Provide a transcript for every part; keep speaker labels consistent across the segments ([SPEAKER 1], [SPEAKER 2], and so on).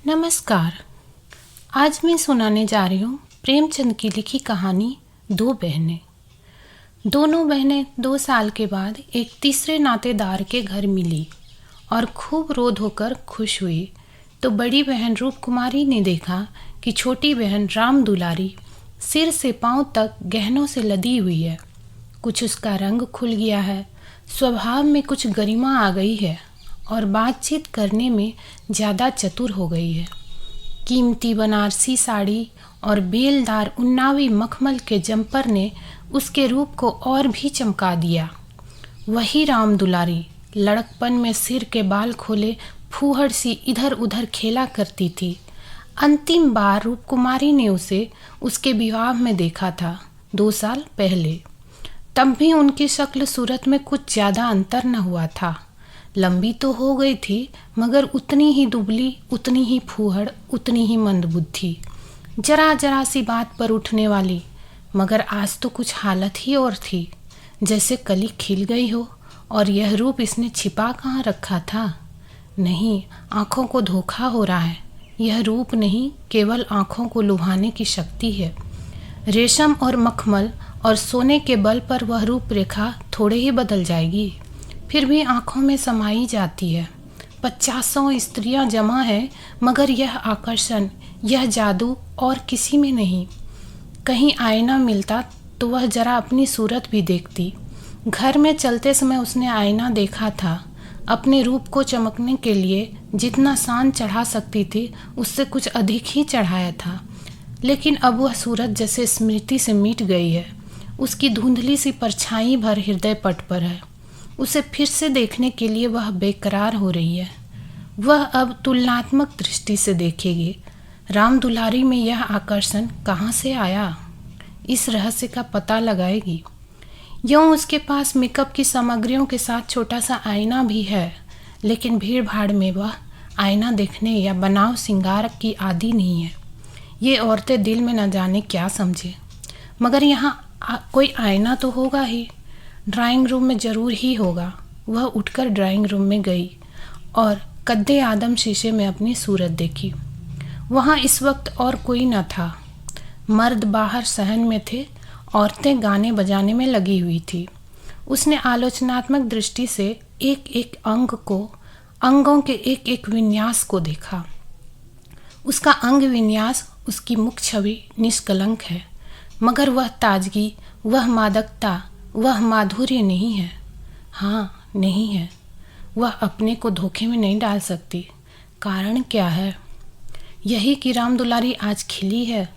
[SPEAKER 1] नमस्कार। आज मैं सुनाने जा रही हूँ प्रेमचंद की लिखी कहानी दो बहनें। दोनों बहनें 2 साल के बाद एक तीसरे नातेदार के घर मिली और खूब रो धोकर खुश हुई। तो बड़ी बहन रूप कुमारी ने देखा कि छोटी बहन राम दुलारी सिर से पांव तक गहनों से लदी हुई है। कुछ उसका रंग खुल गया है, स्वभाव में कुछ गरिमा आ गई है और बातचीत करने में ज़्यादा चतुर हो गई है। कीमती बनारसी साड़ी और बेलदार उन्नावी मखमल के जंपर ने उसके रूप को और भी चमका दिया। वही राम दुलारी लड़कपन में सिर के बाल खोले फूहड़ सी इधर उधर खेला करती थी। अंतिम बार रूपकुमारी ने उसे उसके विवाह में देखा था 2 साल पहले। तब भी उनकी शक्ल सूरत में कुछ ज़्यादा अंतर न हुआ था। लंबी तो हो गई थी, मगर उतनी ही दुबली, उतनी ही फूहड़, उतनी ही मंदबुद्धि, जरा जरा सी बात पर उठने वाली। मगर आज तो कुछ हालत ही और थी, जैसे कली खिल गई हो। और यह रूप इसने छिपा कहाँ रखा था? नहीं, आँखों को धोखा हो रहा है। यह रूप नहीं, केवल आँखों को लुभाने की शक्ति है। रेशम और मखमल और सोने के बल पर वह रूपरेखा थोड़े ही बदल जाएगी, फिर भी आँखों में समाई जाती है। 50 स्त्रियां जमा है, मगर यह आकर्षण, यह जादू और किसी में नहीं। कहीं आईना मिलता तो वह जरा अपनी सूरत भी देखती। घर में चलते समय उसने आईना देखा था। अपने रूप को चमकने के लिए जितना सान चढ़ा सकती थी, उससे कुछ अधिक ही चढ़ाया था। लेकिन अब वह सूरत जैसे स्मृति से मिट गई है। उसकी धुंधली सी परछाई भर हृदय पट पर है। उसे फिर से देखने के लिए वह बेकरार हो रही है। वह अब तुलनात्मक दृष्टि से देखेगी। राम दुलारी में यह आकर्षण कहाँ से आया, इस रहस्य का पता लगाएगी। यूँ उसके पास मेकअप की सामग्रियों के साथ छोटा सा आईना भी है, लेकिन भीड़ भाड़ में वह आईना देखने या बनाव श्रृंगार की आदी नहीं है। ये औरतें दिल में न जाने क्या समझे, मगर यहाँ कोई आईना तो होगा ही। ड्राइंग रूम में ज़रूर ही होगा। वह उठकर ड्राइंग रूम में गई और कद्दे आदम शीशे में अपनी सूरत देखी। वहाँ इस वक्त और कोई न था। मर्द बाहर सहन में थे, औरतें गाने बजाने में लगी हुई थी। उसने आलोचनात्मक दृष्टि से एक एक अंग को, अंगों के एक एक विन्यास को देखा। उसका अंग विन्यास, उसकी मुख छवि निष्कलंक है, मगर वह ताजगी, वह मादकता, वह माधुर्य नहीं है। हाँ, नहीं है। वह अपने को धोखे में नहीं डाल सकती। कारण क्या है? यही कि राम दुलारी आज खिली है।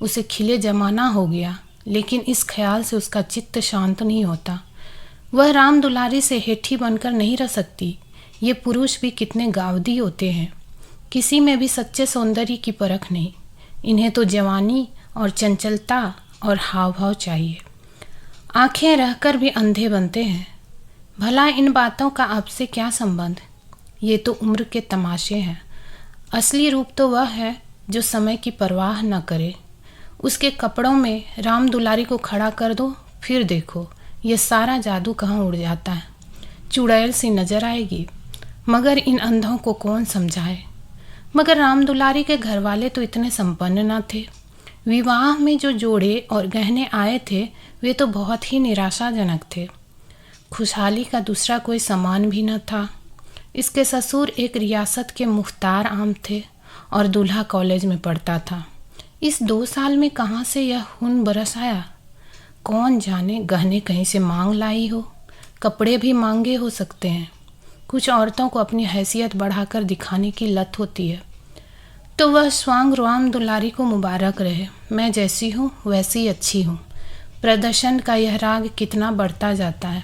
[SPEAKER 1] उसे खिले जमाना हो गया, लेकिन इस ख्याल से उसका चित्त शांत नहीं होता। वह राम दुलारी से हेठी बनकर नहीं रह सकती। ये पुरुष भी कितने गावदी होते हैं। किसी में भी सच्चे सौंदर्य की परख नहीं। इन्हें तो जवानी और चंचलता और हाव भाव चाहिए। आंखें रहकर भी अंधे बनते हैं। भला इन बातों का आपसे क्या संबंध? ये तो उम्र के तमाशे हैं। असली रूप तो वह है जो समय की परवाह न करे। उसके कपड़ों में राम दुलारी को खड़ा कर दो, फिर देखो ये सारा जादू कहाँ उड़ जाता है। चुड़ैल सी नजर आएगी, मगर इन अंधों को कौन समझाए। मगर राम दुलारी के घर वाले तो इतने संपन्न न थे। विवाह में जो जोड़े और गहने आए थे, वे तो बहुत ही निराशाजनक थे। खुशहाली का दूसरा कोई सामान भी न था। इसके ससुर एक रियासत के मुख्तार आम थे और दूल्हा कॉलेज में पढ़ता था। इस 2 साल में कहाँ से यह खून बरस आया? कौन जाने, गहने कहीं से मांग लाई हो। कपड़े भी महंगे हो सकते हैं। कुछ औरतों को अपनी हैसियत बढ़ाकर दिखाने की लत होती है। तो वह स्वांग राम दुलारी को मुबारक रहे। मैं जैसी हूँ वैसी अच्छी हूँ। प्रदर्शन का यह राग कितना बढ़ता जाता है।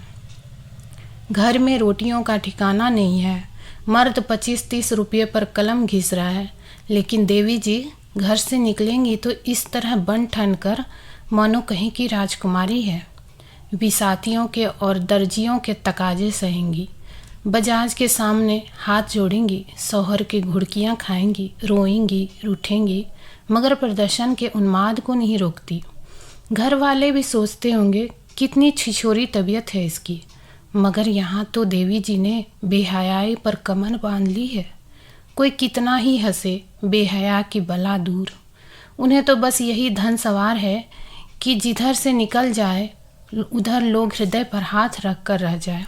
[SPEAKER 1] घर में रोटियों का ठिकाना नहीं है। मर्द 25-30 रुपये पर कलम घिस रहा है, लेकिन देवी जी घर से निकलेंगी तो इस तरह बन ठन कर मानो कहीं की राजकुमारी है। बिसातियों के और दर्जियों के तकाजे सहेंगी। बजाज के सामने हाथ जोड़ेंगी, शौहर की घुड़कियाँ खाएंगी, रोएंगी, रूठेंगी, मगर प्रदर्शन के उन्माद को नहीं रोकती। घर वाले भी सोचते होंगे कितनी छिछोरी तबीयत है इसकी, मगर यहाँ तो देवी जी ने बेहयाई पर कमर बांध ली है। कोई कितना ही हंसे, बेहया की बला दूर। उन्हें तो बस यही धन सवार है कि जिधर से निकल जाए उधर लोग हृदय पर हाथ रख कर रह जाए।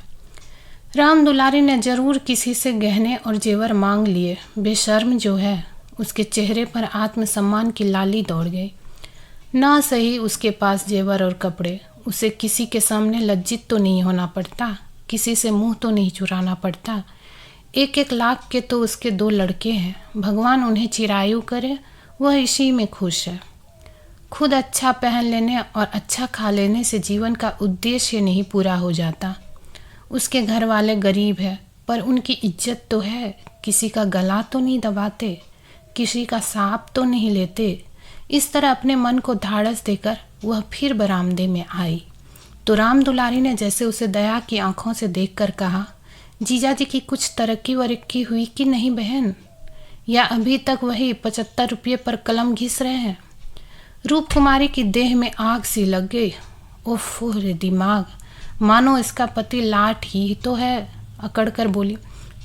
[SPEAKER 1] राम दुलारी ने जरूर किसी से गहने और जेवर मांग लिए। बेशर्म जो है, उसके चेहरे पर आत्मसम्मान की लाली दौड़ गई। ना सही उसके पास जेवर और कपड़े, उसे किसी के सामने लज्जित तो नहीं होना पड़ता, किसी से मुंह तो नहीं चुराना पड़ता। 1-1 लाख के तो उसके 2 लड़के हैं, भगवान उन्हें चिरायु करे, वह इसी में खुश है। खुद अच्छा पहन लेने और अच्छा खा लेने से जीवन का उद्देश्य नहीं पूरा हो जाता। उसके घर वाले गरीब हैं, पर उनकी इज्जत तो है, किसी का गला तो नहीं दबाते, किसी का सांप तो नहीं लेते। इस तरह अपने मन को धाड़स देकर वह फिर बरामदे में आई तो राम दुलारी ने जैसे उसे दया की आंखों से देखकर कहा, जीजा जी की कुछ तरक्की वरक्की हुई कि नहीं बहन, या अभी तक वही 75 रुपये पर कलम घिस रहे हैं। रूप कुमारी की देह में आग सी लग गई। ओफो रे दिमाग, मानो इसका पति लाट ही तो है। अकड़ कर बोली,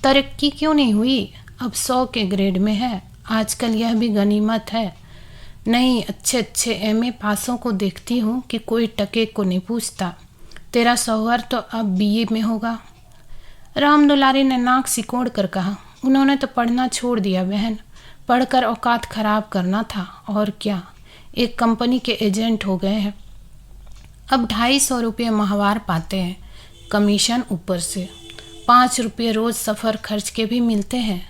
[SPEAKER 1] तरक्की क्यों नहीं हुई, अब 100 के ग्रेड में है, आजकल यह भी गनीमत है। नहीं, अच्छे एमए पासों को देखती हूँ कि कोई टके को नहीं पूछता। तेरा शौहर तो अब बीए में होगा। राम दुलारी ने नाक सिकोड़ कर कहा, उन्होंने तो पढ़ना छोड़ दिया बहन, पढ़कर औकात खराब करना था और क्या, एक कंपनी के एजेंट हो गए हैं। अब 250 रुपये माहवार पाते हैं, कमीशन ऊपर से 5 रुपये रोज़ सफ़र खर्च के भी मिलते हैं।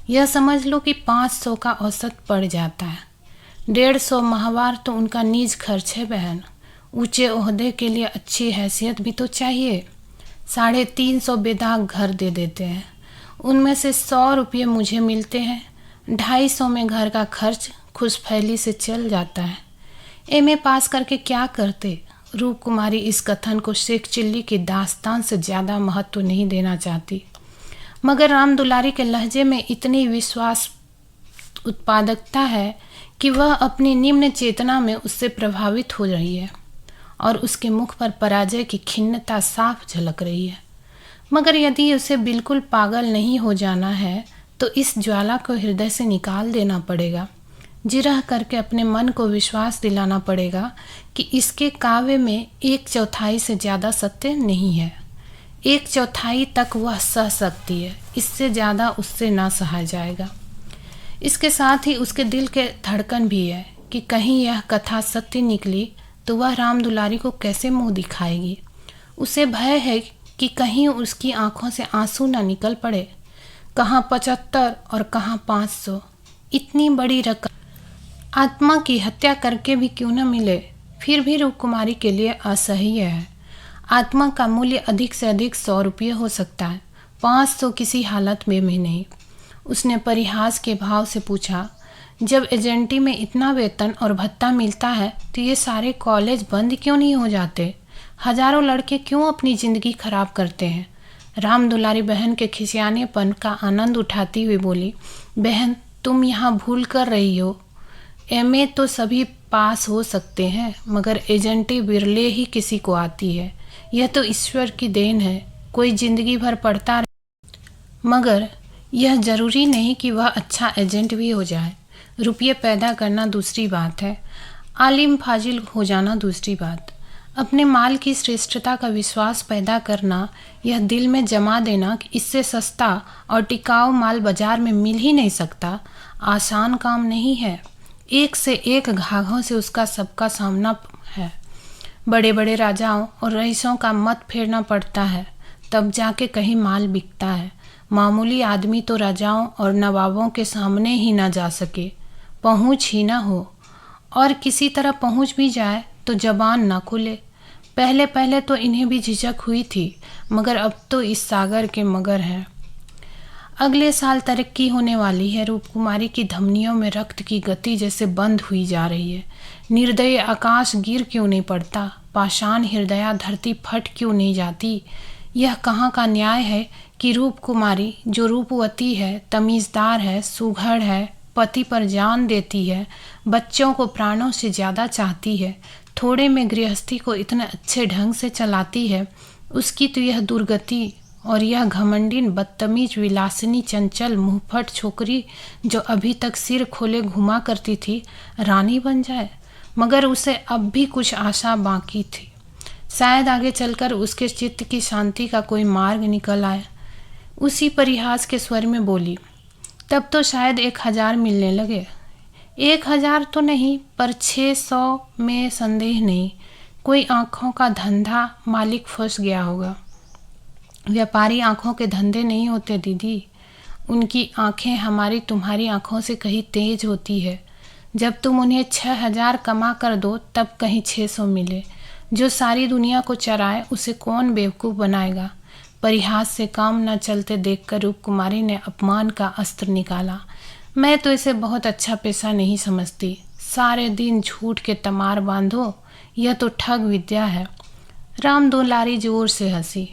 [SPEAKER 1] यह समझ लो कि 500 का औसत पड़ जाता है। 150 माहवार तो उनका निज खर्च है बहन। ऊंचे ओहदे के लिए अच्छी हैसियत भी तो चाहिए। 350 बेदाग घर दे देते हैं, उनमें से 100 रुपये मुझे मिलते हैं। 250 में घर का खर्च खुशफैली से चल जाता है। एमए पास करके क्या करते? रूप कुमारी इस कथन को शेख चिल्ली की दास्तान से ज़्यादा महत्व नहीं देना चाहती, मगर राम दुलारी के लहजे में इतनी विश्वास उत्पादकता है कि वह अपनी निम्न चेतना में उससे प्रभावित हो रही है और उसके मुख पर पराजय की खिन्नता साफ झलक रही है। मगर यदि उसे बिल्कुल पागल नहीं हो जाना है तो इस ज्वाला को हृदय से निकाल देना पड़ेगा। जिरह करके अपने मन को विश्वास दिलाना पड़ेगा कि इसके काव्य में 1/4 से ज़्यादा सत्य नहीं है। 1/4 तक वह सह सकती है, इससे ज़्यादा उससे ना सहा जाएगा। इसके साथ ही उसके दिल के धड़कन भी है कि कहीं यह कथा सत्य निकली तो वह राम दुलारी को कैसे मुंह दिखाएगी। उसे भय है कि कहीं उसकी आंखों से आंसू ना निकल पड़े। कहाँ 75 और कहाँ 500, इतनी बड़ी रकम आत्मा की हत्या करके भी क्यों न मिले, फिर भी रूप कुमारी के लिए असह्य है। आत्मा का मूल्य अधिक से अधिक 100 रुपये हो सकता है, 500 किसी हालत में भी नहीं। उसने परिहास के भाव से पूछा, जब एजेंटी में इतना वेतन और भत्ता मिलता है तो ये सारे कॉलेज बंद क्यों नहीं हो जाते? हजारों लड़के क्यों अपनी ज़िंदगी खराब करते हैं? राम दुलारी बहन के खिसियानेपन का आनंद उठाती हुई बोली, बहन तुम यहाँ भूल कर रही हो। एमए तो सभी पास हो सकते हैं, मगर एजेंटी बिरले ही किसी को आती है। यह तो ईश्वर की देन है, कोई ज़िंदगी भर पढ़ता रहे। मगर यह ज़रूरी नहीं कि वह अच्छा एजेंट भी हो जाए। रुपये पैदा करना दूसरी बात है, आलिम फाजिल हो जाना दूसरी बात। अपने माल की श्रेष्ठता का विश्वास पैदा करना, यह दिल में जमा देना कि इससे सस्ता और टिकाऊ माल बाजार में मिल ही नहीं सकता, आसान काम नहीं है। एक से एक घाघों से उसका सबका सामना है। बड़े बड़े राजाओं और रईसों का मत फेरना पड़ता है, तब जाके कहीं माल बिकता है। मामूली आदमी तो राजाओं और नवाबों के सामने ही ना जा सके, पहुँच ही ना हो, और किसी तरह पहुँच भी जाए तो जबान ना खुले। पहले पहले तो इन्हें भी झिझक हुई थी, मगर अब तो इस सागर के मगर हैं। अगले साल तरक्की होने वाली है। रूप कुमारी की धमनियों में रक्त की गति जैसे बंद हुई जा रही है। निर्दयी आकाश गिर क्यों नहीं पड़ता? पाषाण हृदया धरती फट क्यों नहीं जाती? यह कहाँ का न्याय है कि रूप कुमारी जो रूपवती है, तमीज़दार है, सुघड़ है, पति पर जान देती है, बच्चों को प्राणों से ज़्यादा चाहती है, थोड़े में गृहस्थी को इतने अच्छे ढंग से चलाती है, उसकी तो यह दुर्गति और यह घमंडिन बदतमीज विलासिनी चंचल मुंहफट छोकरी जो अभी तक सिर खोले घुमा करती थी रानी बन जाए। मगर उसे अब भी कुछ आशा बाकी थी। शायद आगे चलकर उसके चित्त की शांति का कोई मार्ग निकल आए। उसी परिहास के स्वर में बोली, तब तो शायद 1000 मिलने लगे। 1000 तो नहीं, पर 600 में संदेह नहीं। कोई आंखों का धंधा मालिक फंस गया होगा। व्यापारी आंखों के धंधे नहीं होते दीदी। उनकी आंखें हमारी तुम्हारी आंखों से कहीं तेज होती है। जब तुम उन्हें 6000 कमा कर दो तब कहीं 600 मिले। जो सारी दुनिया को चराए उसे कौन बेवकूफ़ बनाएगा। परिहास से काम न चलते देखकर रूपकुमारी ने अपमान का अस्त्र निकाला। मैं तो इसे बहुत अच्छा पेशा नहीं समझती। सारे दिन झूठ के तमार बांधो, यह तो ठग विद्या है। राम दुलारी जोर से हंसी।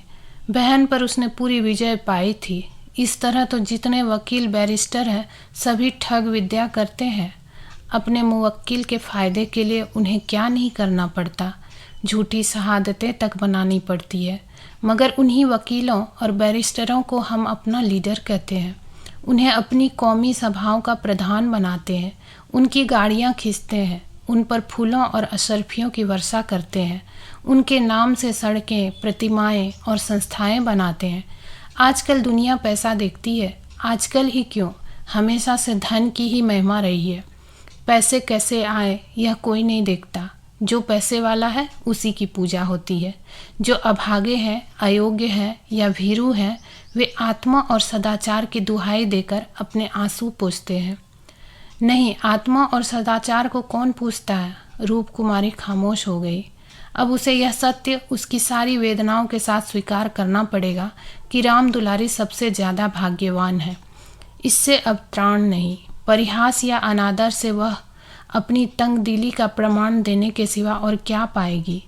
[SPEAKER 1] बहन पर उसने पूरी विजय पाई थी। इस तरह तो जितने वकील बैरिस्टर हैं सभी ठग विद्या करते हैं। अपने मुवक्किल के फ़ायदे के लिए उन्हें क्या नहीं करना पड़ता। झूठी शहादतें तक बनानी पड़ती है। मगर उन्हीं वकीलों और बैरिस्टरों को हम अपना लीडर कहते हैं। उन्हें अपनी कौमी सभाओं का प्रधान बनाते हैं। उनकी गाड़ियाँ खींचते हैं। उन पर फूलों और अशर्फियों की वर्षा करते हैं। उनके नाम से सड़कें, प्रतिमाएं और संस्थाएं बनाते हैं। आजकल दुनिया पैसा देखती है। आजकल ही क्यों, हमेशा से धन की ही महिमा रही है। पैसे कैसे आए यह कोई नहीं देखता। जो पैसे वाला है उसी की पूजा होती है। जो अभागे हैं, अयोग्य हैं या भीरू हैं, वे आत्मा और सदाचार की दुहाई देकर अपने आंसू पोंछते हैं। नहीं, आत्मा और सदाचार को कौन पूछता है। रूपकुमारी खामोश हो गई। अब उसे यह सत्य उसकी सारी वेदनाओं के साथ स्वीकार करना पड़ेगा कि राम दुलारी सबसे ज़्यादा भाग्यवान है। इससे अब त्राण नहीं। परिहास या अनादर से वह अपनी तंग दिली का प्रमाण देने के सिवा और क्या पाएगी।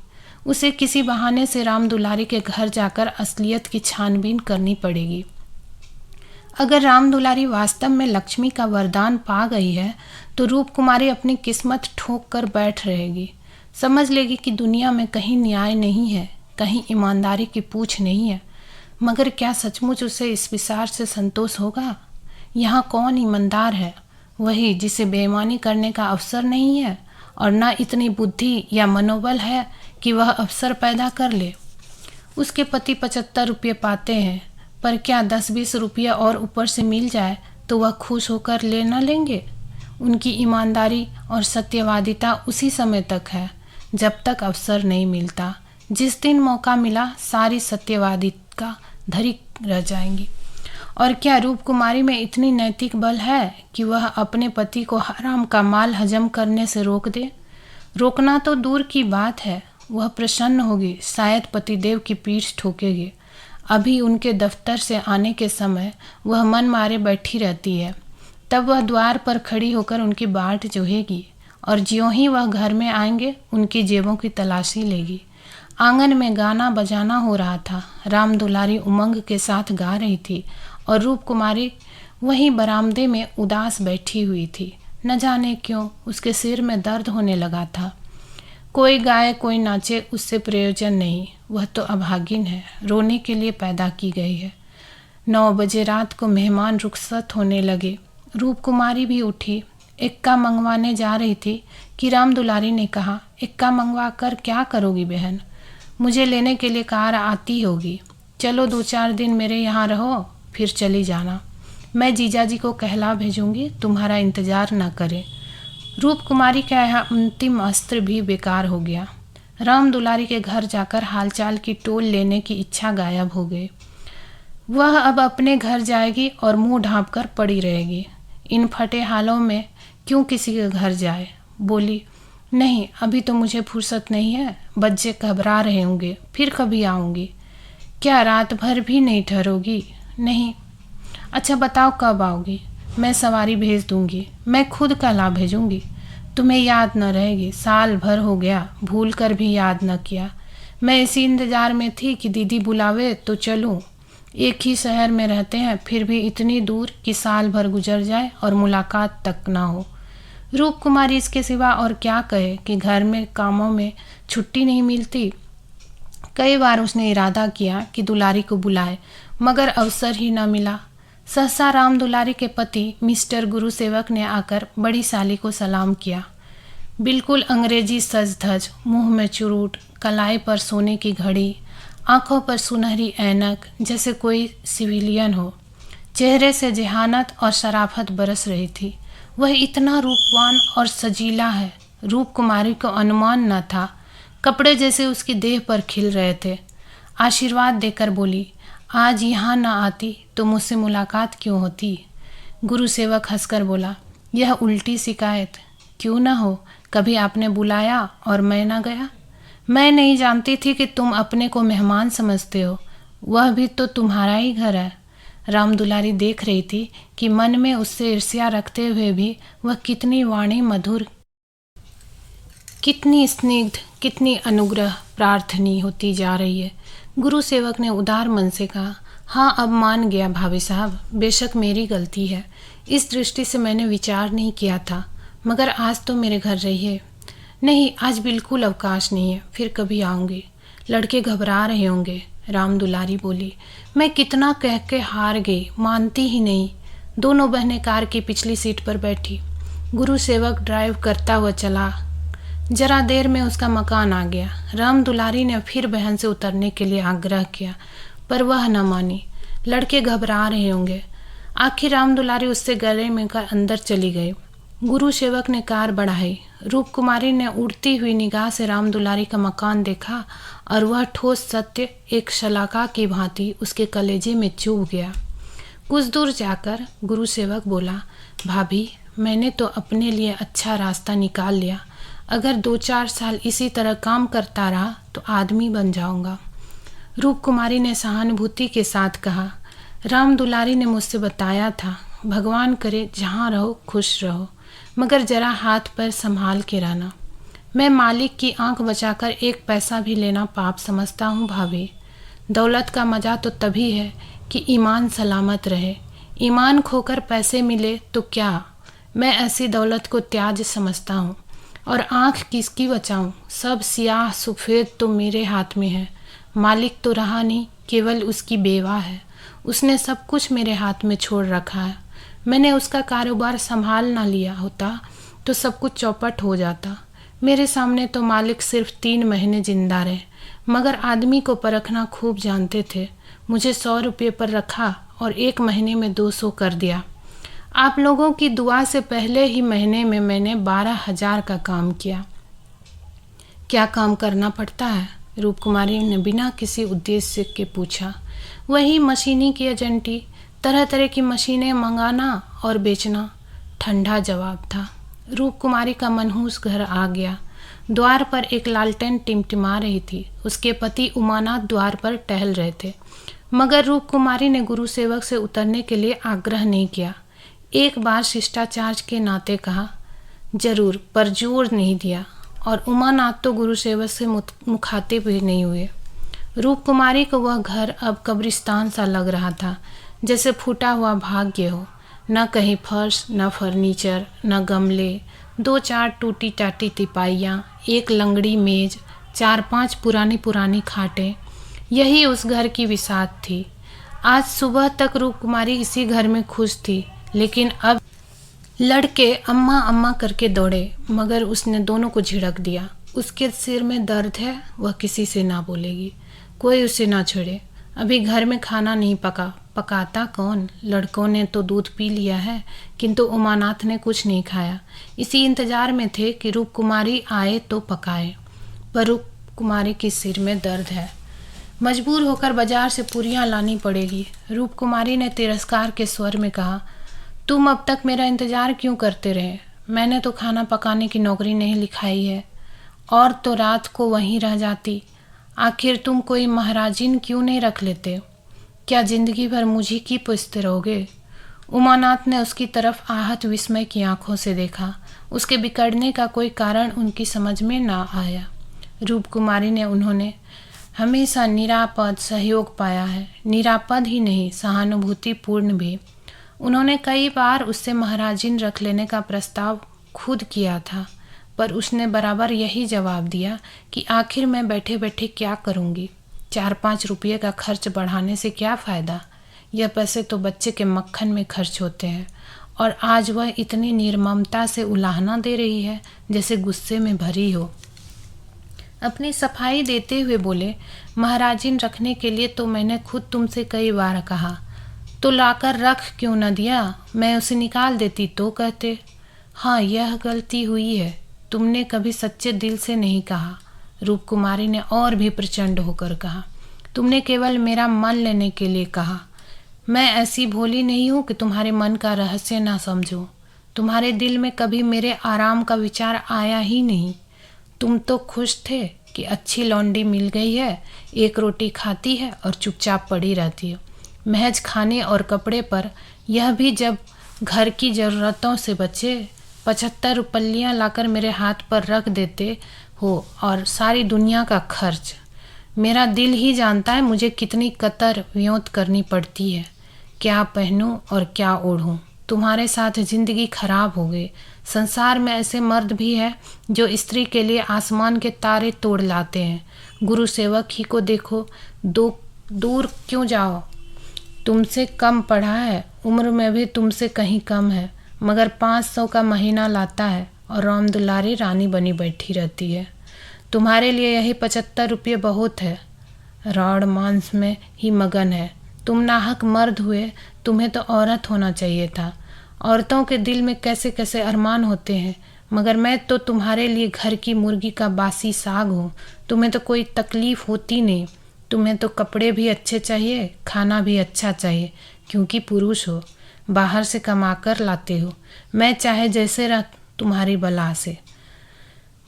[SPEAKER 1] उसे किसी बहाने से राम दुलारी के घर जाकर असलियत की छानबीन करनी पड़ेगी। अगर राम दुलारी वास्तव में लक्ष्मी का वरदान पा गई है तो रूपकुमारी अपनी किस्मत ठोक कर बैठ रहेगी। समझ लेगी कि दुनिया में कहीं न्याय नहीं है, कहीं ईमानदारी की पूछ नहीं है। मगर क्या सचमुच उसे इस विचार से संतोष होगा। यहाँ कौन ईमानदार है? वही जिसे बेईमानी करने का अवसर नहीं है और न इतनी बुद्धि या मनोबल है कि वह अवसर पैदा कर ले। उसके पति 75 रुपये पाते हैं, पर क्या 10-20 रुपया और ऊपर से मिल जाए तो वह खुश होकर ले न लेंगे। उनकी ईमानदारी और सत्यवादिता उसी समय तक है जब तक अवसर नहीं मिलता। जिस दिन मौका मिला सारी सत्यवादिता धरी रह जाएंगी। और क्या रूपकुमारी में इतनी नैतिक बल है कि वह अपने पति को हराम का माल हजम करने से रोक दे। रोकना तो दूर की बात है, वह प्रसन्न होगी, शायद पतिदेव की पीठ ठोकेगी। अभी उनके दफ्तर से आने के समय वह मन मारे बैठी रहती है। तब वह द्वार पर खड़ी होकर उनकी बाट जोहेगी और ज्यों ही वह घर में आएंगे उनकी जेबों की तलाशी लेगी। आंगन में गाना बजाना हो रहा था। राम दुलारी उमंग के साथ गा रही थी और रूपकुमारी वहीं बरामदे में उदास बैठी हुई थी। न जाने क्यों उसके सिर में दर्द होने लगा था। कोई गाए कोई नाचे उससे प्रयोजन नहीं। वह तो अभागिन है, रोने के लिए पैदा की गई है। 9 बजे रात को मेहमान रुखसत होने लगे। रूपकुमारी भी उठी, इक्का मंगवाने जा रही थी कि राम दुलारी ने कहा, इक्का मंगवा कर क्या करोगी बहन? मुझे लेने के लिए कार आती होगी। चलो 2-4 दिन मेरे यहाँ रहो, फिर चली जाना। मैं जीजाजी को कहला भेजूंगी, तुम्हारा इंतज़ार न करें। रूपकुमारी का यह अंतिम अस्त्र भी बेकार हो गया। राम दुलारी के घर जाकर हालचाल की टोल लेने की इच्छा गायब हो गई। वह अब अपने घर जाएगी और मुंह ढाँप कर पड़ी रहेगी। इन फटे हालों में क्यों किसी के घर जाए। बोली, नहीं अभी तो मुझे फुर्सत नहीं है, बच्चे घबरा रहे होंगे, फिर कभी आऊँगी। क्या रात भर भी नहीं ठहरोगी? नहीं। अच्छा बताओ कब आओगी? मैं सवारी भेज दूंगी, मैं खुद कला भेजूंगी। तुम्हें याद न रहेगी, साल भर हो गया, भूल कर भी याद न किया। मैं इसी इंतज़ार में थी कि दीदी बुलावे तो चलूं। एक ही शहर में रहते हैं, फिर भी इतनी दूर कि साल भर गुजर जाए और मुलाकात तक ना हो। रूपकुमारी इसके सिवा और क्या कहे कि घर में कामों में छुट्टी नहीं मिलती। कई बार उसने इरादा किया कि दुलारी को बुलाए, मगर अवसर ही न मिला। सहसा राम दुलारी के पति मिस्टर गुरुसेवक ने आकर बड़ी साली को सलाम किया। बिल्कुल अंग्रेजी सज धज, मुंह में चुरूट, कलाई पर सोने की घड़ी, आंखों पर सुनहरी ऐनक, जैसे कोई सिविलियन हो। चेहरे से जेहानत और शराफत बरस रही थी। वह इतना रूपवान और सजीला है, रूप कुमारी को अनुमान न था। कपड़े जैसे उसकी देह पर खिल रहे थे। आशीर्वाद देकर बोली, आज यहाँ न आती तो मुझसे मुलाकात क्यों होती। गुरुसेवक हंसकर बोला, यह उल्टी शिकायत। क्यों न हो, कभी आपने बुलाया और मैं न गया। मैं नहीं जानती थी कि तुम अपने को मेहमान समझते हो, वह भी तो तुम्हारा ही घर है। राम दुलारी देख रही थी कि मन में उससे ईर्ष्या रखते हुए भी वह कितनी वाणी मधुर, कितनी स्निग्ध, कितनी अनुग्रह प्रार्थनी होती जा रही है। गुरु सेवक ने उदार मन से कहा, हाँ अब मान गया भाभी साहब, बेशक मेरी गलती है। इस दृष्टि से मैंने विचार नहीं किया था, मगर आज तो मेरे घर रहिए। नहीं, आज बिल्कुल अवकाश नहीं है, फिर कभी आऊँगी। लड़के घबरा रहे होंगे। राम दुलारी बोली, मैं कितना कह के हार गई, मानती ही नहीं। दोनों बहनें कार की पिछली सीट पर बैठी। गुरु सेवक ड्राइव करता हुआ चला। जरा देर में उसका मकान आ गया। राम दुलारी ने फिर बहन से उतरने के लिए आग्रह किया, पर वह न मानी। लड़के घबरा रहे होंगे। आखिर राम दुलारी उससे गले में कर अंदर चली गई। गुरु सेवक ने कार बढ़ाई। रूप कुमारी ने उड़ती हुई निगाह से राम दुलारी का मकान देखा और वह ठोस सत्य एक शलाका की भांति उसके कलेजे में चुभ गया। कुछ दूर जाकर गुरु सेवक बोला, भाभी, मैंने तो अपने लिए अच्छा रास्ता निकाल लिया। अगर 2-4 साल इसी तरह काम करता रहा तो आदमी बन जाऊंगा। रूप कुमारी ने सहानुभूति के साथ कहा, राम दुलारी ने मुझसे बताया था, भगवान करे जहाँ रहो खुश रहो, मगर जरा हाथ पैर संभाल के रहना। मैं मालिक की आंख बचाकर 1 पैसा भी लेना पाप समझता हूँ भाभी। दौलत का मज़ा तो तभी है कि ईमान सलामत रहे। ईमान खोकर पैसे मिले तो क्या, मैं ऐसी दौलत को त्याज समझता हूँ। और आंख किसकी बचाऊँ, सब सियाह सफ़ेद तो मेरे हाथ में है। मालिक तो रहा नहीं, केवल उसकी बेवा है। उसने सब कुछ मेरे हाथ में छोड़ रखा है। मैंने उसका कारोबार संभाल ना लिया होता तो सब कुछ चौपट हो जाता। मेरे सामने तो मालिक सिर्फ 3 महीने जिंदा रहे, मगर आदमी को परखना खूब जानते थे। मुझे 100 रुपये पर रखा और 1 महीने में 200 कर दिया। आप लोगों की दुआ से पहले ही महीने में मैंने 12,000 का काम किया। क्या काम करना पड़ता है? रूप कुमारी ने बिना किसी उद्देश्य के पूछा। वही मशीनी की एजेंटी, तरह तरह की मशीनें मंगाना और बेचना, ठंडा जवाब था। रूप कुमारी का मनहूस घर आ गया। द्वार पर एक लालटेन टिमटिमा रही थी। उसके पति उमानाथ द्वार पर टहल रहे थे, मगर रूप कुमारी ने गुरु सेवक से उतरने के लिए आग्रह नहीं किया। एक बार शिष्टाचार के नाते कहा, जरूर, पर जोर नहीं दिया, और उमानाथ तो गुरु सेवक से मुखातिब भी नहीं हुए। रूप कुमारी को वह घर अब कब्रिस्तान सा लग रहा था, जैसे फूटा हुआ भाग्य हो। न कहीं फर्श, न फर्नीचर, न गमले, 2-4 टूटी टाटी तिपाइयाँ, एक लंगड़ी मेज, 4-5 पुरानी पुरानी खाटें, यही उस घर की विसात थी। आज सुबह तक रूप कुमारी इसी घर में खुश थी, लेकिन अब लड़के अम्मा अम्मा करके दौड़े, मगर उसने दोनों को झिड़क दिया। उसके सिर में दर्द है, वह किसी से ना बोलेगी, कोई उसे ना छेड़े। अभी घर में खाना नहीं पका, पकाता कौन? लड़कों ने तो दूध पी लिया है, किंतु उमानाथ ने कुछ नहीं खाया। इसी इंतजार में थे कि रूप कुमारी आए तो पकाए, पर रूप कुमारी के सिर में दर्द है। मजबूर होकर बाजार से पूरियां लानी पड़ेगी। रूप कुमारी ने तिरस्कार के स्वर में कहा, तुम अब तक मेरा इंतजार क्यों करते रहे? मैंने तो खाना पकाने की नौकरी नहीं लिखाई है, और तो रात को वहीं रह जाती। आखिर तुम कोई महाराजिन क्यों नहीं रख लेते? क्या जिंदगी भर मुझी की पूछते रहोगे? उमानाथ ने उसकी तरफ आहत विस्मय की आंखों से देखा। उसके बिगड़ने का कोई कारण उनकी समझ में ना आया। रूप कुमारी ने उन्होंने हमेशा निरापद सहयोग पाया है, निरापद ही नहीं, सहानुभूतिपूर्ण भी। उन्होंने कई बार उससे महाराजिन रख लेने का प्रस्ताव खुद किया था, पर उसने बराबर यही जवाब दिया कि आखिर मैं बैठे बैठे क्या करूँगी, 4-5 रुपये का खर्च बढ़ाने से क्या फ़ायदा। यह पैसे तो बच्चे के मक्खन में खर्च होते हैं, और आज वह इतनी निर्ममता से उलाहना दे रही है जैसे गुस्से में भरी हो। अपनी सफाई देते हुए बोले, महाराजिन रखने के लिए तो मैंने खुद तुमसे कई बार कहा, तो लाकर रख क्यों न दिया? मैं उसे निकाल देती तो कहते। हाँ, यह गलती हुई है, तुमने कभी सच्चे दिल से नहीं कहा। रूपकुमारी ने और भी प्रचंड होकर कहा, तुमने केवल मेरा मन लेने के लिए कहा। मैं ऐसी भोली नहीं हूँ कि तुम्हारे मन का रहस्य ना समझूं। तुम्हारे दिल में कभी मेरे आराम का विचार आया ही नहीं। तुम तो खुश थे कि अच्छी लौंडी मिल गई है, एक रोटी खाती है और चुपचाप पड़ी रहती है, महज खाने और कपड़े पर, यह भी जब घर की ज़रूरतों से बचे। 75 रुपया लाकर मेरे हाथ पर रख देते हो, और सारी दुनिया का खर्च। मेरा दिल ही जानता है मुझे कितनी कतर व्योत करनी पड़ती है, क्या पहनूं और क्या ओढ़ूं। तुम्हारे साथ जिंदगी खराब हो गई। संसार में ऐसे मर्द भी हैं जो स्त्री के लिए आसमान के तारे तोड़ लाते हैं। गुरु सेवक ही को देखो, दूर क्यों जाओ, तुमसे कम पढ़ा है, उम्र में भी तुमसे कहीं कम है, मगर 500 का महीना लाता है और राम दुलारी रानी बनी बैठी रहती है। तुम्हारे लिए यही 75 रुपये बहुत है, रॉड मांस में ही मगन है। तुम नाहक मर्द हुए, तुम्हें तो औरत होना चाहिए था। औरतों के दिल में कैसे कैसे अरमान होते हैं, मगर मैं तो तुम्हारे लिए घर की मुर्गी का बासी साग हूँ। तुम्हें तो कोई तकलीफ होती नहीं। तुम्हें तो कपड़े भी अच्छे चाहिए, खाना भी अच्छा चाहिए, क्योंकि पुरुष हो, बाहर से कमा कर लाते हो। मैं चाहे जैसे रह तुम्हारी बला से।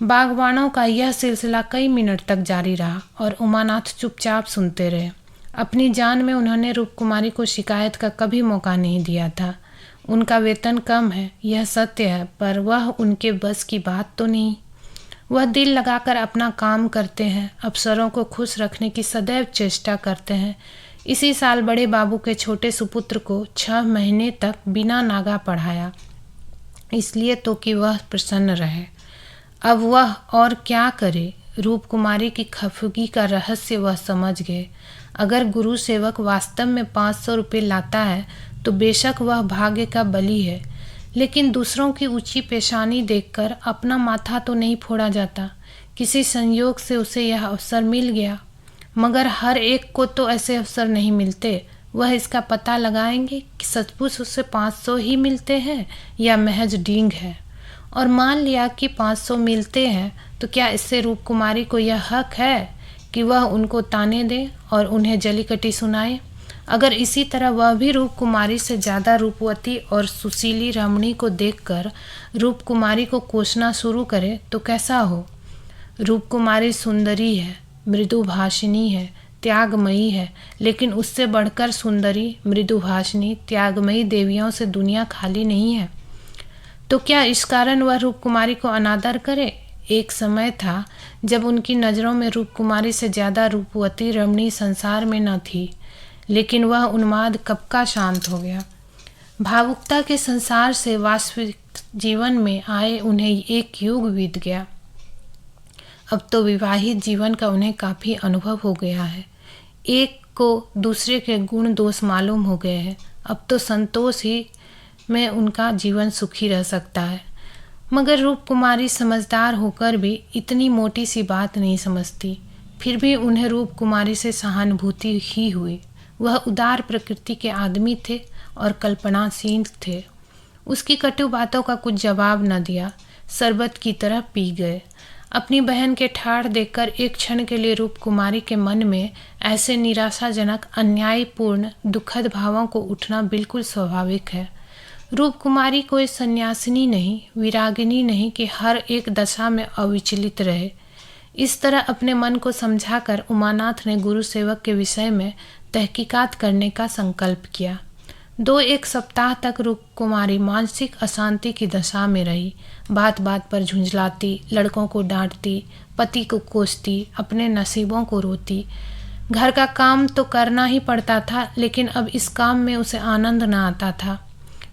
[SPEAKER 1] बागवानों का यह सिलसिला कई मिनट तक जारी रहा और उमानाथ चुपचाप सुनते रहे। अपनी जान में उन्होंने रूपकुमारी को शिकायत का कभी मौका नहीं दिया था। उनका वेतन कम है, यह सत्य है, पर वह उनके बस की बात तो नहीं। वह दिल लगाकर अपना काम करते हैं, अफसरों को खुश रखने की सदैव चेष्टा करते हैं। इसी साल बड़े बाबू के छोटे सुपुत्र को 6 महीने तक बिना नागा पढ़ाया, इसलिए तो कि वह प्रसन्न रहे। अब वह और क्या करे। रूपकुमारी की खफगी का रहस्य वह समझ गए। अगर गुरु सेवक वास्तव में 500 रुपये लाता है तो बेशक वह भाग्य का बली है, लेकिन दूसरों की ऊंची पेशानी देखकर अपना माथा तो नहीं फोड़ा जाता। किसी संयोग से उसे यह अवसर मिल गया, मगर हर एक को तो ऐसे अवसर नहीं मिलते। वह इसका पता लगाएंगे कि सचमुच उसे 500 ही मिलते हैं या महज डींग है। और मान लिया कि 500 मिलते हैं, तो क्या इससे रूपकुमारी को यह हक है कि वह उनको ताने दे और उन्हें जलीकटी सुनाए? अगर इसी तरह वह भी रूपकुमारी से ज़्यादा रूपवती और सुशीली रमणी को देखकर रूपकुमारी को कोसना शुरू करे तो कैसा हो? रूपकुमारी सुंदरी है, मृदुभाषिनी है, त्यागमयी है, लेकिन उससे बढ़कर सुंदरी, मृदुभाषिनी, त्यागमयी देवियों से दुनिया खाली नहीं है। तो क्या इस कारण वह रूपकुमारी को अनादर करे? एक समय था जब उनकी नज़रों में रूपकुमारी से ज़्यादा रूपवती रमणी संसार में न थी, लेकिन वह उन्माद कब का शांत हो गया। भावुकता के संसार से वास्तविक जीवन में आए उन्हें एक युग बीत गया। अब तो विवाहित जीवन का उन्हें काफ़ी अनुभव हो गया है। एक को दूसरे के गुण दोष मालूम हो गए हैं। अब तो संतोष ही में उनका जीवन सुखी रह सकता है। मगर रूपकुमारी समझदार होकर भी इतनी मोटी सी बात नहीं समझती। फिर भी उन्हें रूपकुमारी से सहानुभूति ही हुई। वह उदार प्रकृति के आदमी थे और कल्पनाशील थे। उसकी कटु बातों का कुछ जवाब न दिया, शरबत की तरह पी गए। अपनी बहन के ठाड़ देखकर एक क्षण के लिए रूपकुमारी के मन में ऐसे निराशाजनक, अन्यायपूर्ण, दुखद भावों को उठना बिल्कुल स्वाभाविक है। रूपकुमारी कोई सन्यासिनी नहीं, विरागिनी नहीं कि हर एक दशा में अविचलित रहे। इस तरह अपने मन को समझाकर उमानाथ ने गुरु सेवक के विषय में तहकीकात करने का संकल्प किया। 2-1 सप्ताह तक रूपकुमारी मानसिक अशांति की दशा में रही। बात बात पर झुंझलाती, लड़कों को डांटती, पति को कोसती, अपने नसीबों को रोती। घर का काम तो करना ही पड़ता था, लेकिन अब इस काम में उसे आनंद न आता था।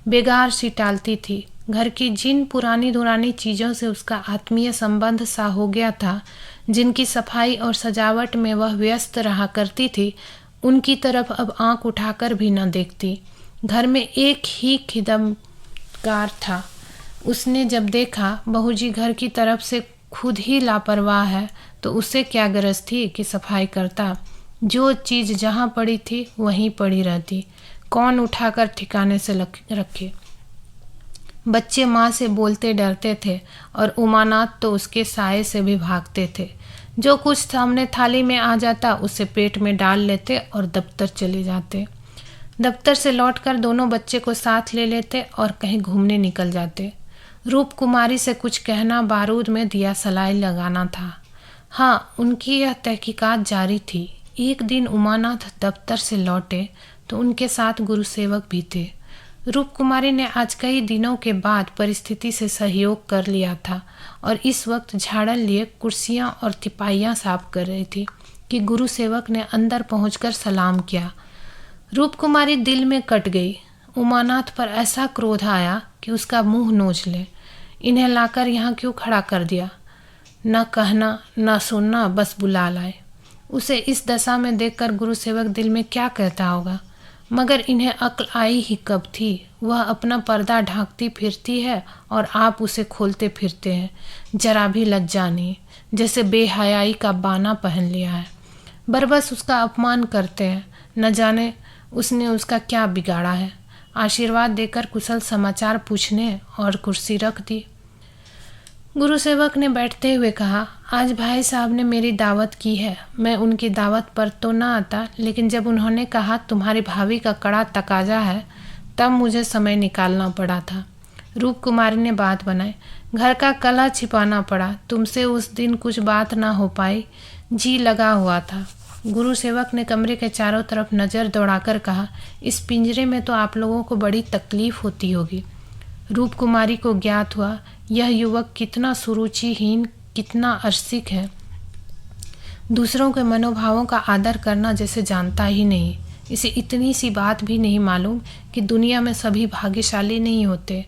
[SPEAKER 1] बेगार सी टालती थी। घर की जिन पुरानी धुरानी चीज़ों से उसका आत्मीय संबंध सा हो गया था, जिनकी सफाई और सजावट में वह व्यस्त रहा करती थी, उनकी तरफ अब आंख उठाकर भी न देखती। घर में एक ही खिदमगार था। उसने जब देखा बहू जी घर की तरफ से खुद ही लापरवाह है तो उसे क्या गरज थी कि सफाई करता। जो चीज़ जहाँ पड़ी थी वहीं पड़ी रहती, कौन उठाकर ठिकाने से रखे। बच्चे माँ से बोलते डरते थे और उमानाथ तो उसके साये से भी भागते थे। जो कुछ सामने थाली में आ जाता उसे पेट में डाल लेते और दफ्तर चले जाते। दफ्तर से लौटकर दोनों बच्चे को साथ ले लेते और कहीं घूमने निकल जाते। रूप कुमारी से कुछ कहना बारूद में दिया सलाई लगाना था। हाँ, उनकी यह तहकीकात जारी थी। एक दिन उमानाथ दफ्तर से लौटे तो उनके साथ गुरुसेवक भी थे। रूप कुमारी ने आज कई दिनों के बाद परिस्थिति से सहयोग कर लिया था और इस वक्त झाड़न लिए कुर्सियां और तिपाइयां साफ कर रही थी कि गुरुसेवक ने अंदर पहुंचकर सलाम किया। रूप कुमारी दिल में कट गई। उमानाथ पर ऐसा क्रोध आया कि उसका मुंह नोच ले। इन्हें लाकर यहाँ क्यों खड़ा कर दिया? न कहना न सुनना, बस बुला लाए। उसे इस दशा में देखकर गुरुसेवक दिल में क्या कहता होगा, मगर इन्हें अक्ल आई ही कब थी। वह अपना पर्दा ढांकती फिरती है और आप उसे खोलते फिरते हैं। जरा भी लज्जा नहीं, जैसे बेहयाई का बाना पहन लिया है। बरबस उसका अपमान करते हैं। न जाने उसने उसका क्या बिगाड़ा है। आशीर्वाद देकर कुशल समाचार पूछने और कुर्सी रख दी। गुरुसेवक ने बैठते हुए कहा, आज भाई साहब ने मेरी दावत की है। मैं उनकी दावत पर तो ना आता, लेकिन जब उन्होंने कहा तुम्हारी भाभी का कड़ा तकाजा है, तब मुझे समय निकालना पड़ा था। रूप कुमारी ने बात बनाई, घर का कलह छिपाना पड़ा। तुमसे उस दिन कुछ बात ना हो पाई, जी लगा हुआ था। गुरुसेवक ने कमरे के चारों तरफ नज़र दौड़ाकर कहा, इस पिंजरे में तो आप लोगों को बड़ी तकलीफ होती होगी। रूप कुमारी को ज्ञात हुआ यह युवक कितना सुरुचिहीन, कितना अरसिक है। दूसरों के मनोभावों का आदर करना जैसे जानता ही नहीं। इसे इतनी सी बात भी नहीं मालूम कि दुनिया में सभी भाग्यशाली नहीं होते।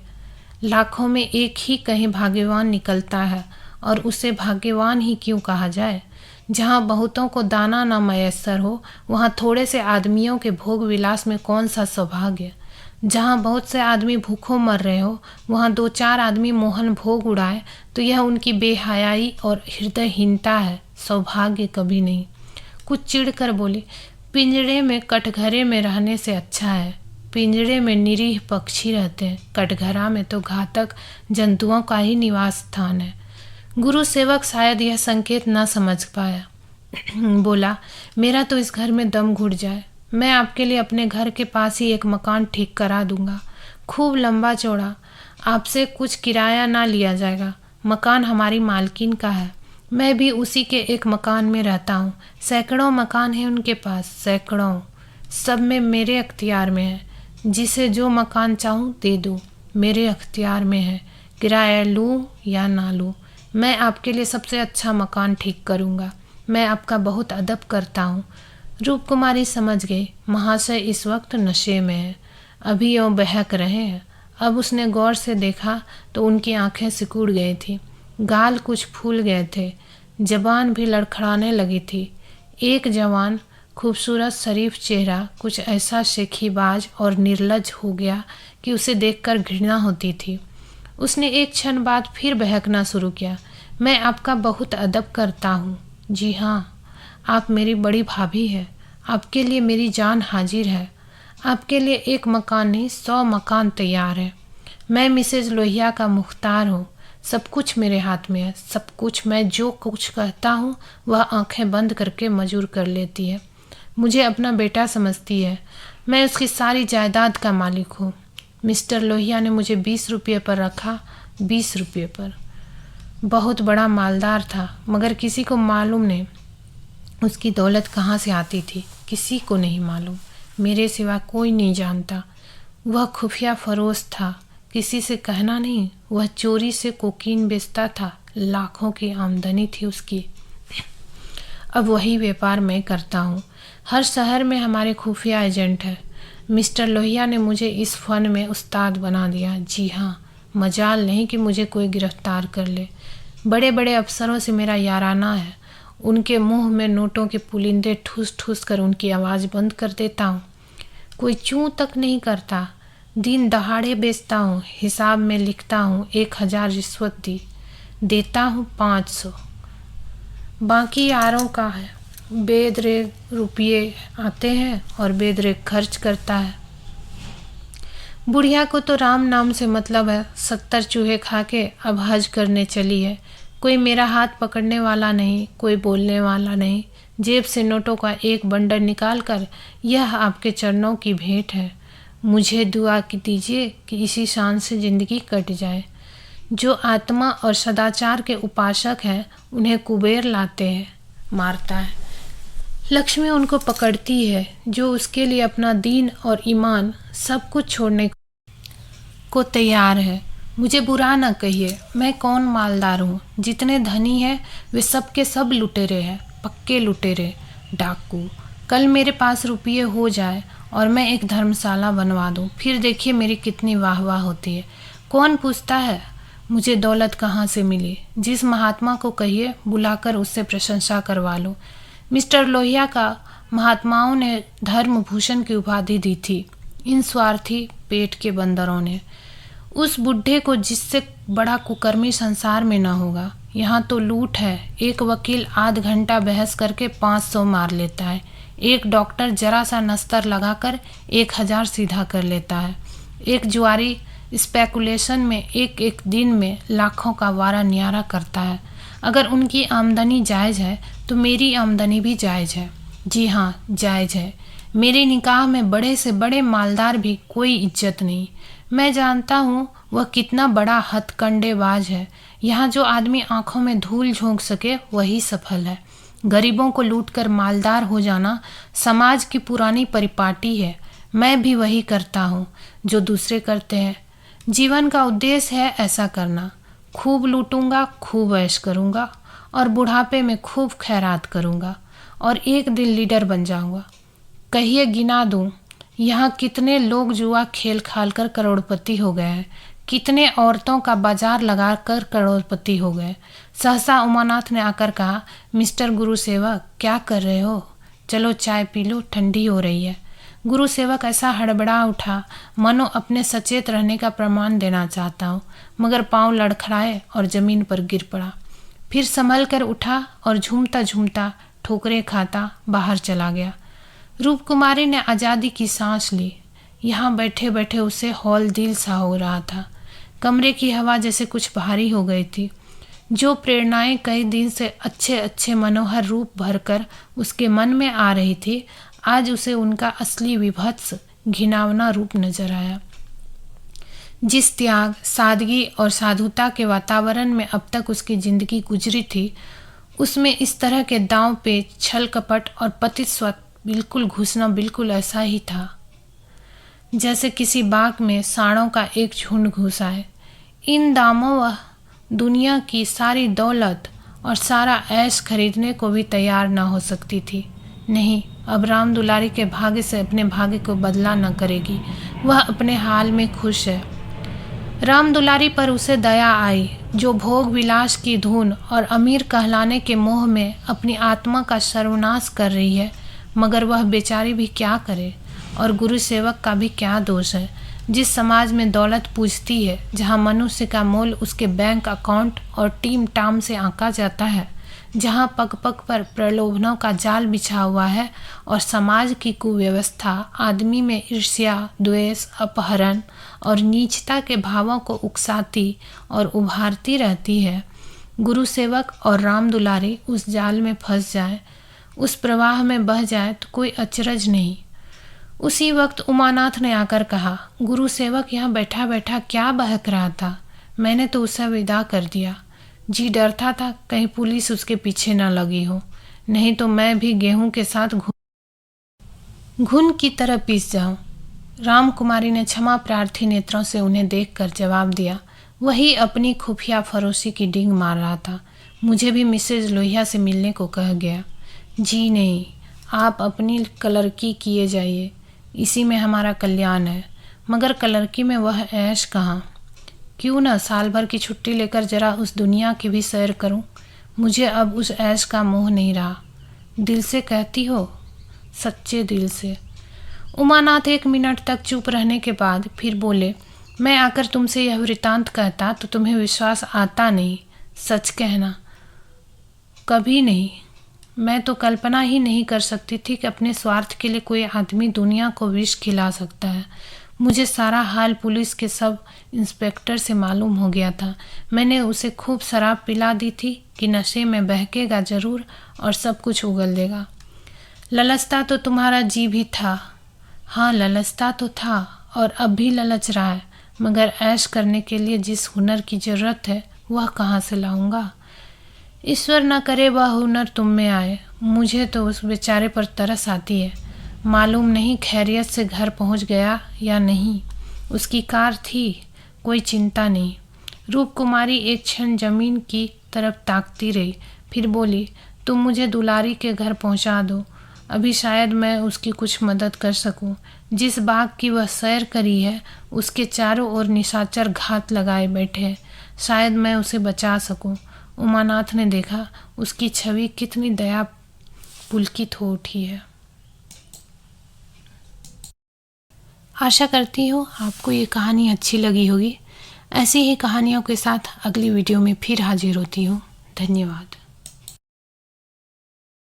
[SPEAKER 1] लाखों में एक ही कहीं भाग्यवान निकलता है, और उसे भाग्यवान ही क्यों कहा जाए। जहाँ बहुतों को दाना न मयस्सर हो, वहाँ थोड़े से आदमियों के भोग विलास में कौन सा सौभाग्य। जहाँ बहुत से आदमी भूखों मर रहे हो, वहाँ दो चार आदमी मोहन भोग उड़ाए तो यह उनकी बेहयाई और हृदयहीनता है, सौभाग्य कभी नहीं। कुछ चिढ़कर बोली, पिंजरे में कटघरे में रहने से अच्छा है। पिंजरे में निरीह पक्षी रहते हैं, कटघरा में तो घातक जंतुओं का ही निवास स्थान है। गुरु सेवक शायद यह संकेत न समझ पाया। बोला, मेरा तो इस घर में दम घुट जाए। मैं आपके लिए अपने घर के पास ही एक मकान ठीक करा दूंगा, खूब लंबा चौड़ा। आपसे कुछ किराया ना लिया जाएगा। मकान हमारी मालकिन का है। मैं भी उसी के एक मकान में रहता हूँ। सैकड़ों मकान हैं उनके पास, सैकड़ों। सब में मेरे अख्तियार में है। जिसे जो मकान चाहूँ दे दूँ, मेरे अख्तियार में है। किराया लूँ या ना लूँ, मैं आपके लिए सबसे अच्छा मकान ठीक करूँगा। मैं आपका बहुत अदब करता हूँ। रूप कुमारी समझ गई, महाशय इस वक्त नशे में है, अभी वो बहक रहे हैं। अब उसने गौर से देखा तो उनकी आंखें सिकुड़ गई थी, गाल कुछ फूल गए थे, जबान भी लड़खड़ाने लगी थी। एक जवान खूबसूरत शरीफ चेहरा कुछ ऐसा शेखीबाज और निर्लज हो गया कि उसे देखकर घृणा होती थी। उसने एक क्षण बाद फिर बहकना शुरू किया, मैं आपका बहुत अदब करता हूँ। जी हाँ, आप मेरी बड़ी भाभी है। आपके लिए मेरी जान हाजिर है। आपके लिए एक मकान नहीं, 100 मकान तैयार है। मैं मिसेज लोहिया का मुख्तार हूँ। सब कुछ मेरे हाथ में है, सब कुछ। मैं जो कुछ कहता हूँ वह आंखें बंद करके मंजूर कर लेती है। मुझे अपना बेटा समझती है। मैं उसकी सारी जायदाद का मालिक हूँ। मिस्टर लोहिया ने मुझे 20 रुपये पर रखा, 20 रुपये पर। बहुत बड़ा मालदार था, मगर किसी को मालूम नहीं उसकी दौलत कहाँ से आती थी। किसी को नहीं मालूम, मेरे सिवा कोई नहीं जानता। वह खुफिया फरोश था, किसी से कहना नहीं। वह चोरी से कोकीन बेचता था, लाखों की आमदनी थी उसकी। अब वही व्यापार मैं करता हूँ। हर शहर में हमारे खुफिया एजेंट हैं। मिस्टर लोहिया ने मुझे इस फन में उस्ताद बना दिया। जी हाँ, मजाल नहीं कि मुझे कोई गिरफ्तार कर ले। बड़े बड़े अफसरों से मेरा याराना है। उनके मुंह में नोटों के पुलिंदे ठूस ठूस कर उनकी आवाज़ बंद कर देता हूँ। कोई चूं तक नहीं करता। दिन दहाड़े बेचता हूँ, हिसाब में लिखता हूँ 1000 रिश्वत दी, देता हूँ 500, बाकी यारों का है। बेदरेग रुपये आते हैं और बेदरेग खर्च करता है। बुढ़िया को तो राम नाम से मतलब है, 70 चूहे खा के अब हज करने चली है। कोई मेरा हाथ पकड़ने वाला नहीं, कोई बोलने वाला नहीं। जेब से नोटों का एक बंडल निकाल कर, यह आपके चरणों की भेंट है, मुझे दुआ दीजिए कि इसी शान से ज़िंदगी कट जाए। जो आत्मा और सदाचार के उपासक हैं उन्हें कुबेर लाते हैं, मारता है। लक्ष्मी उनको पकड़ती है जो उसके लिए अपना दीन और ईमान सब कुछ छोड़ने को तैयार है। मुझे बुरा न कहिए, मैं कौन मालदार हूँ। जितने धनी हैं वे सब के सब लुटेरे हैं, पक्के लुटेरे, डाकू। कल मेरे पास रुपये हो जाए और मैं एक धर्मशाला बनवा दूँ, फिर देखिए मेरी कितनी वाह वाह होती है। कौन पूछता है मुझे दौलत कहाँ से मिली। जिस महात्मा को कहिए बुलाकर उससे प्रशंसा करवा लो। मिस्टर लोहिया का महात्माओं ने धर्म भूषण की उपाधि दी थी, इन स्वार्थी पेट के बंदरों ने। उस बुढ़े को जिससे बड़ा कुकर्मी संसार में ना होगा। यहाँ तो लूट है। एक वकील आध घंटा बहस करके 500 मार लेता है। एक डॉक्टर जरा सा नस्तर लगाकर 1000 सीधा कर लेता है। एक जुआरी स्पेकुलेशन में एक एक दिन में लाखों का वारा न्यारा करता है। अगर उनकी आमदनी जायज़ है तो मेरी आमदनी भी जायज़ है। जी हाँ, जायज़ है। मेरे निकाह में बड़े से बड़े मालदार भी कोई इज्जत नहीं। मैं जानता हूँ वह कितना बड़ा हथकंडेबाज है। यहाँ जो आदमी आंखों में धूल झोंक सके वही सफल है। गरीबों को लूटकर मालदार हो जाना समाज की पुरानी परिपाटी है। मैं भी वही करता हूँ जो दूसरे करते हैं। जीवन का उद्देश्य है ऐसा करना। खूब लूटूंगा, खूब ऐश करूँगा और बुढ़ापे में खूब खैरात करूँगा और एक दिन लीडर बन जाऊँगा। कहिए गिना दूँ यहाँ कितने लोग जुआ खेल खाल कर करोड़पति हो गए हैं, कितने औरतों का बाजार लगाकर करोड़पति हो गए। सहसा उमानाथ ने आकर कहा, मिस्टर गुरु सेवक क्या कर रहे हो, चलो चाय पी लो, ठंडी हो रही है। गुरु सेवक ऐसा हड़बड़ा उठा मानो अपने सचेत रहने का प्रमाण देना चाहता हूँ, मगर पाँव लड़खड़ाए और जमीन पर गिर पड़ा। फिर संभल कर उठा और झूमता झूमता ठोकरे खाता बाहर चला गया। रूप कुमारी ने आज़ादी की सांस ली। यहाँ बैठे बैठे उसे हौल दिल सा हो रहा था। कमरे की हवा जैसे कुछ भारी हो गई थी। जो प्रेरणाएं कई दिन से अच्छे अच्छे मनोहर रूप भरकर उसके मन में आ रही थी, आज उसे उनका असली विभत्स घिनौना रूप नजर आया। जिस त्याग, सादगी और साधुता के वातावरण में अब तक उसकी जिंदगी गुजरी थी, उसमें इस तरह के दांव पे छल कपट और पतित स्वत बिल्कुल घुसना बिल्कुल ऐसा ही था जैसे किसी बाग में सांडों का एक झुंड घुसा है। इन दामों वह दुनिया की सारी दौलत और सारा ऐश खरीदने को भी तैयार न हो सकती थी। नहीं, अब राम दुलारी के भाग्य से अपने भाग्य को बदला न करेगी। वह अपने हाल में खुश है। राम दुलारी पर उसे दया आई, जो भोग विलास की धुन और अमीर कहलाने के मोह में अपनी आत्मा का सर्वनाश कर रही है। मगर वह बेचारी भी क्या करे, और गुरु सेवक का भी क्या दोष है। जिस समाज में दौलत पूजती है, जहाँ मनुष्य का मोल उसके बैंक अकाउंट और टीम टाम से आंका जाता है, जहाँ पग पग पर प्रलोभनों का जाल बिछा हुआ है और समाज की कुव्यवस्था आदमी में ईर्ष्या, द्वेष, अपहरण और नीचता के भावों को उकसाती और उभारती रहती है, गुरु सेवक और राम दुलारी उस जाल में फंस जाए, उस प्रवाह में बह जाए तो कोई अचरज नहीं। उसी वक्त उमानाथ ने आकर कहा, गुरु सेवक यहाँ बैठा बैठा क्या बहक रहा था। मैंने तो उसे विदा कर दिया। जी डरता था कहीं पुलिस उसके पीछे न लगी हो, नहीं तो मैं भी गेहूं के साथ घुन की तरह पीस जाऊं। राम कुमारी ने क्षमा प्रार्थी नेत्रों से उन्हें देखकर जवाब दिया। वही अपनी खुफिया फरोशी की डींग मार रहा था। मुझे भी मिसेज लोहिया से मिलने को कह गया। जी नहीं, आप अपनी कलरकी किए जाइए, इसी में हमारा कल्याण है। मगर कलरकी में वह ऐश कहाँ। क्यों न साल भर की छुट्टी लेकर जरा उस दुनिया की भी सैर करूं। मुझे अब उस ऐश का मोह नहीं रहा। दिल से कहती हो? सच्चे दिल से। उमानाथ 1 मिनट तक चुप रहने के बाद फिर बोले, मैं आकर तुमसे यह वृतांत कहता तो तुम्हें विश्वास आता नहीं। सच कहना। कभी नहीं। मैं तो कल्पना ही नहीं कर सकती थी कि अपने स्वार्थ के लिए कोई आदमी दुनिया को विष खिला सकता है। मुझे सारा हाल पुलिस के सब इंस्पेक्टर से मालूम हो गया था। मैंने उसे खूब शराब पिला दी थी कि नशे में बहकेगा जरूर और सब कुछ उगल देगा। ललचता तो तुम्हारा जी भी था। हाँ, ललचता तो था और अब भी ललच रहा है, मगर ऐश करने के लिए जिस हुनर की ज़रूरत है वह कहाँ से लाऊंगा? ईश्वर न करे वह हुनर तुम में आए। मुझे तो उस बेचारे पर तरस आती है। मालूम नहीं खैरियत से घर पहुंच गया या नहीं। उसकी कार थी, कोई चिंता नहीं। रूप कुमारी एक क्षण जमीन की तरफ ताकती रही, फिर बोली, तुम मुझे दुलारी के घर पहुंचा दो। अभी शायद मैं उसकी कुछ मदद कर सकूं। जिस बाग की वह सैर करी है उसके चारों ओर निशाचर घात लगाए बैठे हैं। शायद मैं उसे बचा सकूं। उमानाथ ने देखा उसकी छवि कितनी दया पुलकित हो उठी है। आशा करती हूँ आपको ये कहानी अच्छी लगी होगी। ऐसी ही कहानियों के साथ अगली वीडियो में फिर हाजिर होती हूँ। धन्यवाद।